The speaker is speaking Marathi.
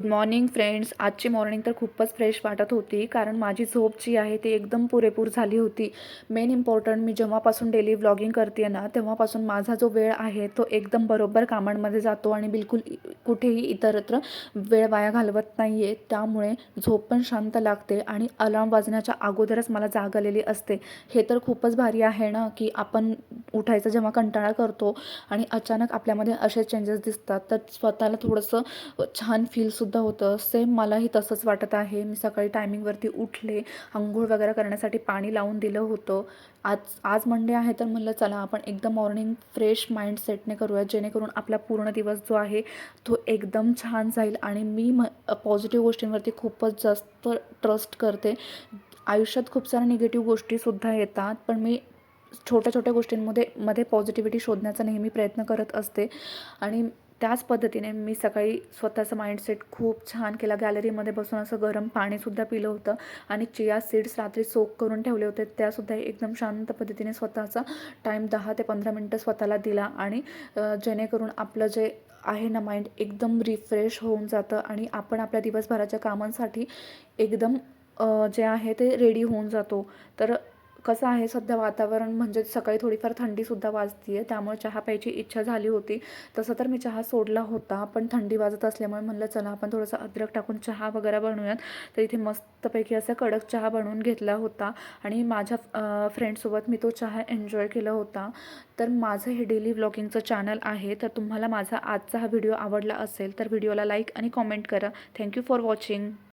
Morning friends. आजची मॉर्निंग तर खूपच फ्रेश वाटत होती, कारण माझी झोप जी आहे ती एकदम पुरेपूर झाली होती. मेन इम्पॉर्टंट, मी जेव्हापासून डेली व्लॉगिंग करते ना, तेव्हापासून माझा जो वेळ आहे तो एकदम बरोबर कामांमध्ये जातो आणि बिलकुल कुठेही इतरत्र वेळ वाया घालवत नाही आहे. त्यामुळे झोप पण शांत लागते आणि अलार्म वाजण्याच्या अगोदरच मला जाग आलेली असते. हे तर खूपच भारी आहे ना, की आपण उठायचा जेव्हा कंटाळा करतो आणि अचानक आपल्यामध्ये असे चेंजेस दिसतात, तर स्वतःला थोडंसं छान फीलसुद्धा होतं. सेम मलाही तसंच वाटत आहे. मी सकाळी टायमिंगवरती उठले, अंघोळ वगैरे करण्यासाठी पाणी लावून दिलं होतं. आज आज मंडे आहे, तर म्हणलं चला आपण एकदम मॉर्निंग फ्रेश माइंडसेटने करूया, जेणेकरून आपला पूर्ण दिवस जो आहे तो एकदम छान जाईल. आणि मी पॉझिटिव्ह गोष्टींवरती खूपच जास्त ट्रस्ट करते. आयुष्यात खूप साऱ्या निगेटिव्ह गोष्टीसुद्धा येतात, पण मी छोट्या छोट्या गोष्टींमध्ये पॉझिटिव्हिटी शोधण्याचा नेहमी प्रयत्न करत असते. आणि त्याच पद्धतीने मी सकाळी स्वतःचा माइंडसेट खूप छान केला. गॅलरीमध्ये बसून असं गरम पाणीसुद्धा पिलं होतं आणि चिया सीड्स रात्री सोक करून ठेवले होते, त्यासुद्धा एकदम शांत पद्धतीने स्वतःचा टाईम 10 ते 15 मिनटं स्वतःला दिला. आणि जेणेकरून आपलं जे आहे ना माइंड एकदम रिफ्रेश होऊन जातं आणि आपण आपल्या दिवसभराच्या कामांसाठी एकदम जे आहे ते रेडी होऊन जातो. तर कसं आहे, सध्या वातावरण म्हणजे सकाळी थोडीफार थंडीसुद्धा वाजते आहे, त्यामुळे चहा प्यायची इच्छा झाली होती. तसं तर मी चहा सोडला होता, पण थंडी वाजत असल्यामुळे म्हणलं चला आपण थोडंसं अद्रक टाकून चहा वगैरे बनवूयात. तर इथे मस्तपैकी असा कडक चहा बनवून घेतला होता आणि माझ्या फ्रेंडसोबत मी तो चहा एन्जॉय केला होता. तर माझं हे डेली व्लॉगिंगचं चॅनल आहे, तर तुम्हाला माझा आजचा हा व्हिडिओ आवडला असेल तर व्हिडिओला लाईक आणि कॉमेंट करा. Thank you for watching.